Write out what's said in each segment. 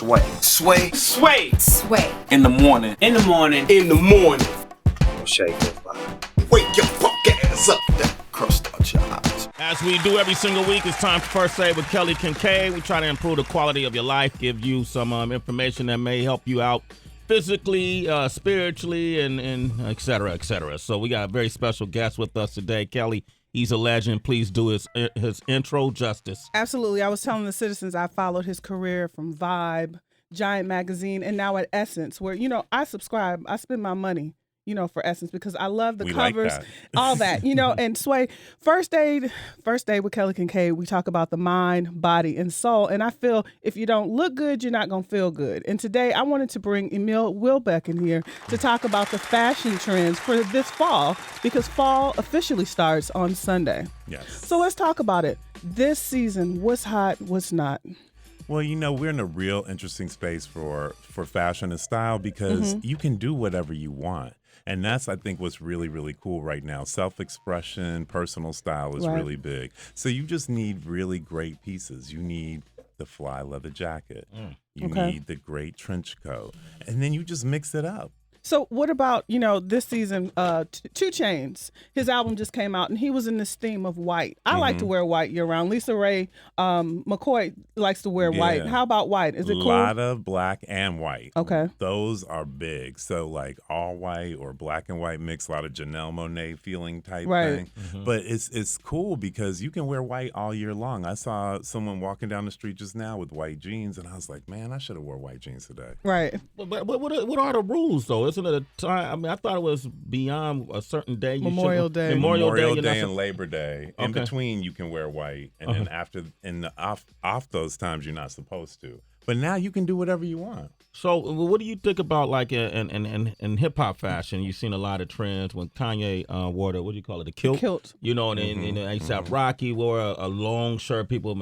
Sway. Sway. Sway. Sway. In the morning. In the morning. In the morning. Shake it, bye. Wake your fuck ass up. That crust out your eyes. As we do every single week, it's time for First Aid with Kelly Kinkaid. We try to improve the quality of your life, give you some information that may help you out physically, spiritually, and et cetera, et cetera. So we got a very special guest with us today. Kelly, he's a legend. Please do his intro justice. Absolutely. I was telling the citizens I followed his career from Vibe, Giant Magazine, and now at Essence, where, I subscribe. I spend my money, for Essence because I love the covers, like all that, and Sway, First Aid with Kelly Kinkaid, we talk about the mind, body, and soul. And I feel if you don't look good, you're not going to feel good. And today I wanted to bring Emil Wilbekin here to talk about the fashion trends for this fall, because fall officially starts on Sunday. Yes. So let's talk about it. This season, what's hot, what's not? Well, we're in a real interesting space for fashion and style because you can do whatever you want. And that's, I think, what's really, really cool right now. Self-expression, personal style is really big. So you just need really great pieces. You need the fly leather jacket. You need the great trench coat. And then you just mix it up. So what about, this season, 2 Chainz, his album just came out and he was in this theme of white. I like to wear white year round. Lisa Ray McCoy likes to wear white. How about white? Is it cool? A lot of black and white. Okay. Those are big. So like all white or black and white mix, a lot of Janelle Monáe feeling type thing. But it's cool because you can wear white all year long. I saw someone walking down the street just now with white jeans and I was like, man, I should have wore white jeans today. Right. But what are the rules, though? Isn't it a time? I mean, I thought it was beyond a certain day. Memorial Day. Memorial Day and Labor Day. In between, you can wear white. And then after, off those times, you're not supposed to. But now you can do whatever you want. So what do you think about, like, in hip-hop fashion? You've seen a lot of trends when Kanye wore the, what do you call it, the kilt? Kilt. And ASAP Rocky wore a long shirt. People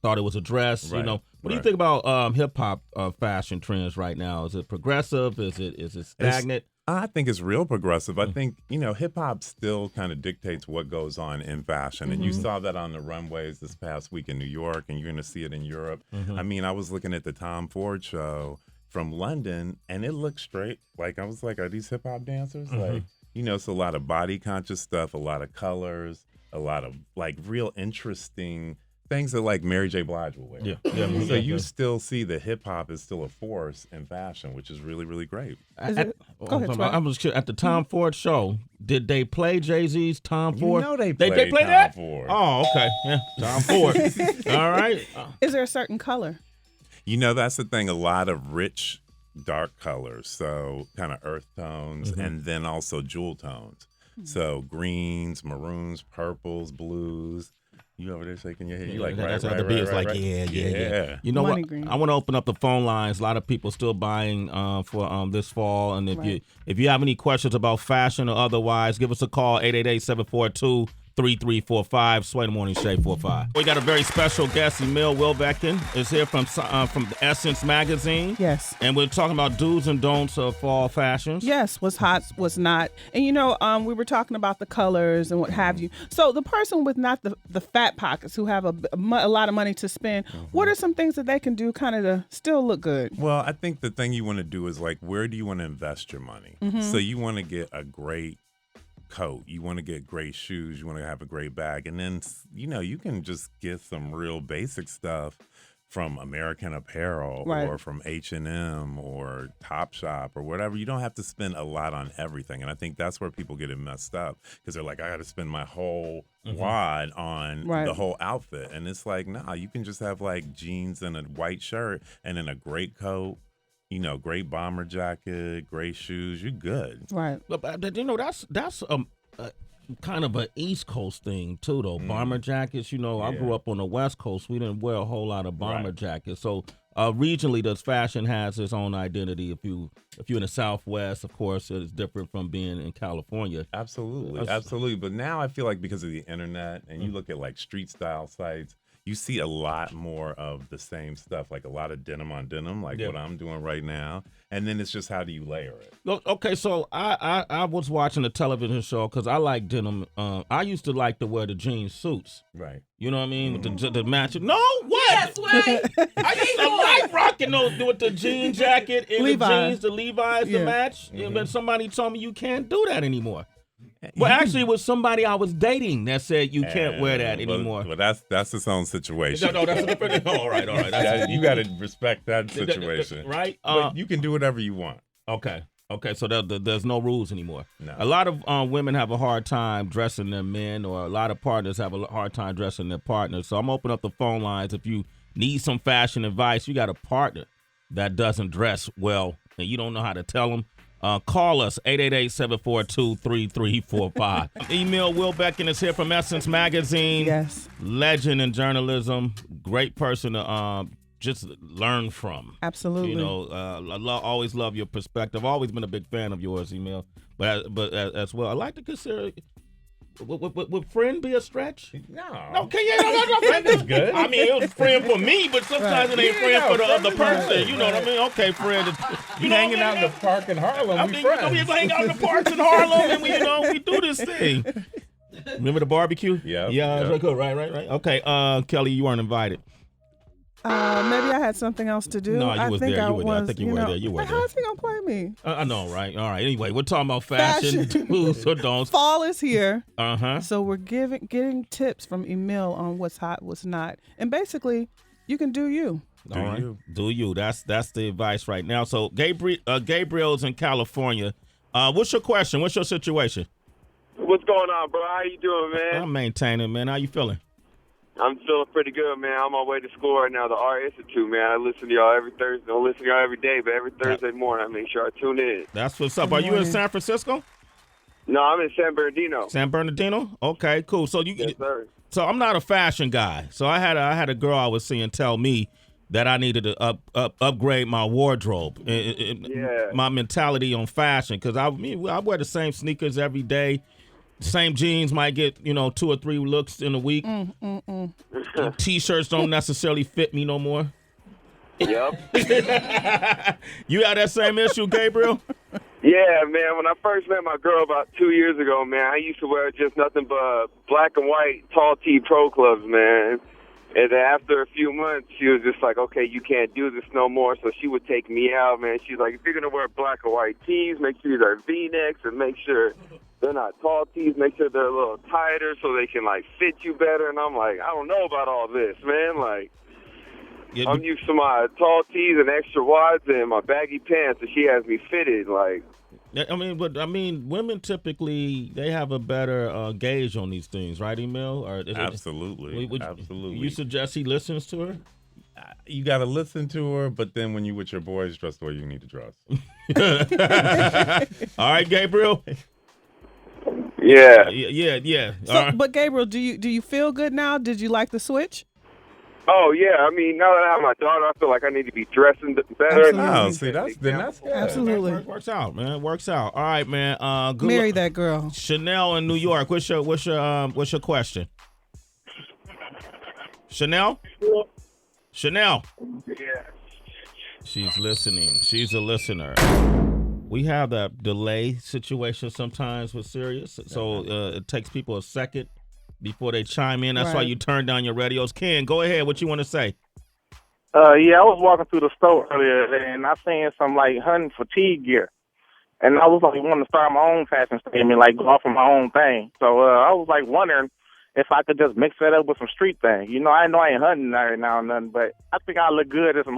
thought it was a dress, What do you think about hip-hop fashion trends right now? Is it progressive? Is it stagnant? I think it's real progressive. I think, hip-hop still kind of dictates what goes on in fashion. And you saw that on the runways this past week in New York, and you're going to see it in Europe. I mean, I was looking at the Tom Ford show from London, and it looked straight. Like, I was like, are these hip-hop dancers? Like, it's a lot of body-conscious stuff, a lot of colors, a lot of, like, real interesting things that, like, Mary J. Blige will wear. So you still see that hip-hop is still a force in fashion, which is really, really great. Go ahead, I was curious, at the Tom Ford show, did they play Jay-Z's Tom Ford? They played Tom that? Ford. Oh, okay. Yeah, Tom Ford. All right. Is there a certain color? That's the thing. A lot of rich, dark colors, so kind of earth tones, and then also jewel tones. So greens, maroons, purples, blues. You over there shaking your head. You like, that's right, how the right, beat's right, like, right. Yeah. You know what? Green. I want to open up the phone lines. A lot of people still buying for this fall. And if you have any questions about fashion or otherwise, give us a call, 888-742-3345, Sway the Morning Shade 45. We got a very special guest. Emil Wilbekin is here from the Essence magazine. Yes. And we're talking about do's and don'ts of fall fashions. Yes, what's hot, what's not. And we were talking about the colors and what have you. So the person with not the fat pockets who have a lot of money to spend, what are some things that they can do kind of to still look good? Well, I think the thing you want to do is, like, where do you want to invest your money? So you want to get a great coat, you want to get great shoes, you want to have a great bag, and then you can just get some real basic stuff from American Apparel or from H&M or Topshop or whatever. You don't have to spend a lot on everything, and I think that's where people get it messed up, because they're like, I got to spend my whole wad on the whole outfit, and it's like, nah, you can just have like jeans and a white shirt and then a great coat, great bomber jacket, great shoes, you're good. Right. But that's kind of an East Coast thing too, though. Bomber jackets, I grew up on the West Coast. We didn't wear a whole lot of bomber jackets. So regionally, the fashion has its own identity. If you're in the Southwest, of course, it's different from being in California. Absolutely. But now I feel like because of the internet and you look at like street style sites, you see a lot more of the same stuff, like a lot of denim on denim, like what I'm doing right now. And then it's just how do you layer it? Okay, so I was watching a television show because I like denim. I used to like to wear the jean suits. Right. You know what I mean? With the match. No, what? Yes, Sway. I used to like rocking those with the jean jacket and Levi's. the Levi's, the Yeah. match. But somebody told me you can't do that anymore. Well, actually, it was somebody I was dating that said you can't wear that anymore. Well, that's its own situation. No, that's a different. All right. You got to respect that situation, right? But you can do whatever you want. Okay, so there's no rules anymore. No. A lot of women have a hard time dressing their men, or a lot of partners have a hard time dressing their partners. So I'm opening up the phone lines. If you need some fashion advice, you got a partner that doesn't dress well, and you don't know how to tell them. Call us, 888-742-3345. Emil Wilbekin is here from Essence Magazine. Yes. Legend in journalism. Great person to just learn from. Absolutely. You know, always love your perspective. Always been a big fan of yours, Emil. But as well, I like to consider... Would friend be a stretch? No. Okay, no. Friend is good. I mean, it was friend for me, but sometimes it ain't friend for the other person. You know what I mean? Okay, friend. You know hanging out in the park in Harlem. I mean, we hang out in the parks in Harlem, and we do this thing. Remember the barbecue? Yeah. Right. Okay, Kelly, you weren't invited. Maybe I had something else to do. No, you was there. You were there. I think you were know, there. You were there. How's he gonna play me? I know, right? All right. Anyway, we're talking about fashion, do's or don'ts. Fall is here. So we're getting tips from Emil on what's hot, what's not, and basically, you can do you. Do you? That's the advice right now. So Gabriel's in California. What's your question? What's your situation? What's going on, bro? How you doing, man? I'm maintaining, man. How you feeling? I'm feeling pretty good, man. I'm on my way to school right now, the Art Institute, man. I listen to y'all every Thursday. I don't listen to y'all every day, but every Thursday morning I make sure I tune in. That's what's up. Are you in San Francisco? No, I'm in San Bernardino. San Bernardino? Okay, cool. So Yes, sir. So I'm not a fashion guy. So I had a girl I was seeing tell me that I needed to upgrade my wardrobe, my mentality on fashion, because I wear the same sneakers every day. Same jeans might get 2 or 3 looks in a week. T-shirts don't necessarily fit me no more. Yep. You had that same issue, Gabriel? Yeah, man. When I first met my girl about 2 years ago, man, I used to wear just nothing but black and white tall tee pro clubs, man. And then after a few months, she was just like, okay, you can't do this no more. So she would take me out, man. She's like, if you're going to wear black or white tees, make sure they're V-necks and make sure they're not tall tees. Make sure they're a little tighter so they can, fit you better. And I'm like, I don't know about all this, man. I'm used to my tall tees and extra wides and my baggy pants, and she has me fitted, women typically, they have a better gauge on these things, right, Emil? Absolutely. Absolutely. You suggest he listens to her? You got to listen to her, but then when you with your boys, dress the way you need to dress. All right, Gabriel? Yeah. Yeah. So, but Gabriel, do you feel good now? Did you like the switch? Oh, yeah. I mean, now that I have my daughter, I feel like I need to be dressing better. Absolutely. See, that's good. Absolutely. Works out, man. Works out. All right, man. Good Marry luck. that girl. Chanel in New York. What's your question? Chanel? Chanel. Yeah. She's listening. She's a listener. We have that delay situation sometimes with Sirius, so it takes people a second before they chime in. That's why you turn down your radios. Ken, go ahead. What you want to say? Yeah, I was walking through the store earlier and I seen some hunting fatigue gear, and I was wanting to start my own fashion statement, go off of my own thing. So I was wondering if I could just mix that up with some street thing. I know I ain't hunting every now and then, but I think I look good in some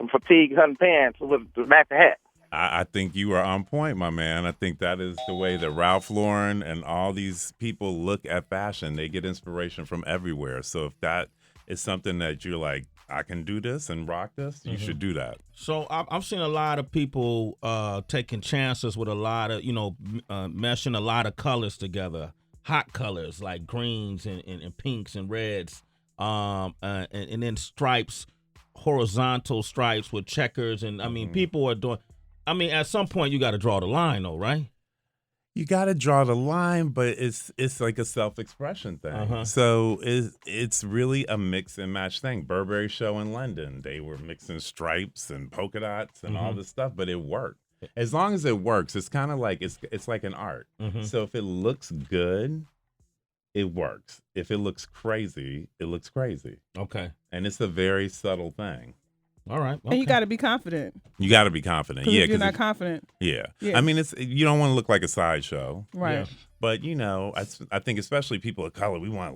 fatigue hunting pants with the back of hat. I think you are on point, my man. I think that is the way that Ralph Lauren and all these people look at fashion. They get inspiration from everywhere. So if that is something that you're like, I can do this and rock this, you should do that. So I've seen a lot of people taking chances with a lot of, meshing a lot of colors together. Hot colors like greens and pinks and reds, and then stripes, horizontal stripes with checkers. And, people are doing... at some point you got to draw the line, though, right? You got to draw the line, but it's like a self-expression thing. So it's really a mix and match thing. Burberry show in London, they were mixing stripes and polka dots and all this stuff, but it worked. As long as it works, it's kind of like it's like an art. So if it looks good, it works. If it looks crazy, it looks crazy. Okay. And it's a very subtle thing. All right. Okay. And you got to be confident. You got to be confident. Yeah, Yeah, if you're not confident. Yeah. I mean, you don't want to look like a sideshow. Right. Yeah. But I think especially people of color, we want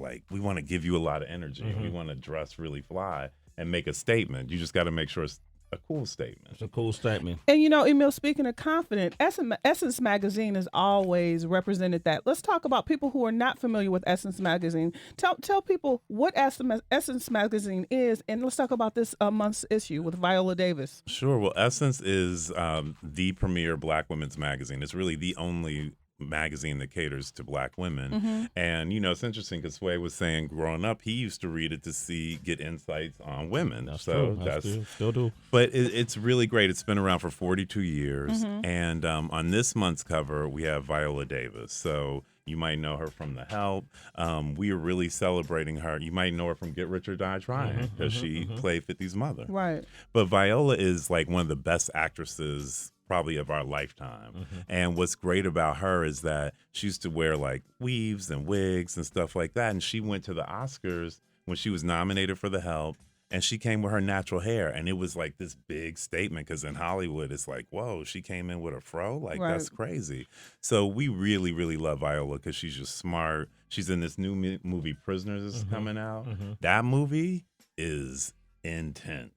to give you a lot of energy. We want to dress really fly and make a statement. You just got to make sure it's a cool statement. It's a cool statement. And Emil, speaking of confident, Essence Magazine has always represented that. Let's talk about people who are not familiar with Essence Magazine. Tell people what Essence Magazine is, and let's talk about this month's issue with Viola Davis. Sure. Well, Essence is the premier Black women's magazine. It's really the only magazine that caters to Black women. And it's interesting because Sway was saying growing up he used to read it to get insights on women. That's so true. that's still do. But it's really great. It's been around for 42 years. And on this month's cover we have Viola Davis. So you might know her from The Help. We are really celebrating her. You might know her from Get Rich or Die Trying because she played 50's mother. Right. But Viola is like one of the best actresses probably of our lifetime. And what's great about her is that she used to wear like weaves and wigs and stuff like that. And she went to the Oscars when she was nominated for The Help. And she came with her natural hair. And it was like this big statement because in Hollywood, it's like, whoa, she came in with a fro? Like, that's crazy. So we really, really love Viola because she's just smart. She's in this new movie, Prisoners, is coming out. That movie is intense.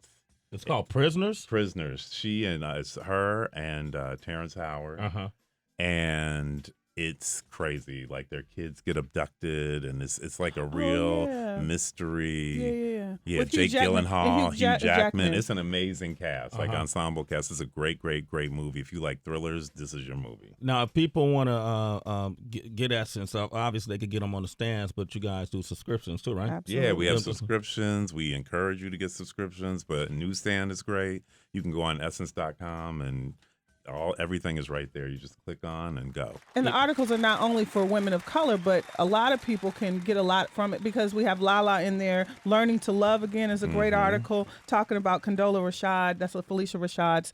It's called Prisoners? Prisoners. It's her and Terrence Howard. And it's crazy. Like their kids get abducted, and it's like a real mystery. Yeah, With Jake Gyllenhaal, Hugh Jackman. It's an amazing cast, like ensemble cast. It's a great, great, great movie. If you like thrillers, this is your movie. Now, if people want to get Essence, obviously they could get them on the stands, but you guys do subscriptions too, right? Absolutely. Yeah, we have subscriptions. We encourage you to get subscriptions, but newsstand is great. You can go on essence.com and everything is right there. You just click on and go. And the articles are not only for women of color, but a lot of people can get a lot from it because we have Lala in there. Learning to Love Again is a great article talking about Condola Rashad. That's Felicia Rashad's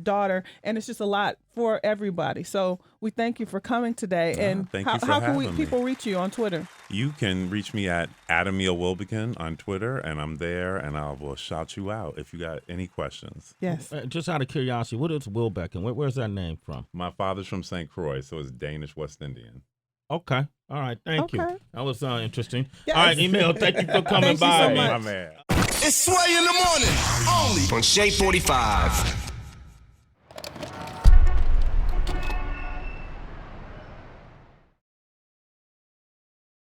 daughter. And it's just a lot for everybody. So we thank you for coming today. And thank you for how can having me. people reach you on Twitter? You can reach me at Emil Wilbekin on Twitter, and I'm there, and I will shout you out if you got any questions. Yes. Just out of curiosity, what is Wilbekin? Where's that name from? My father's from St. Croix, so it's Danish West Indian. Okay. All right. Thank you. That was interesting. Yes. All right, Emil, thank you for coming Thank you by. so much. My man. It's Sway in the morning, only On Shea 45.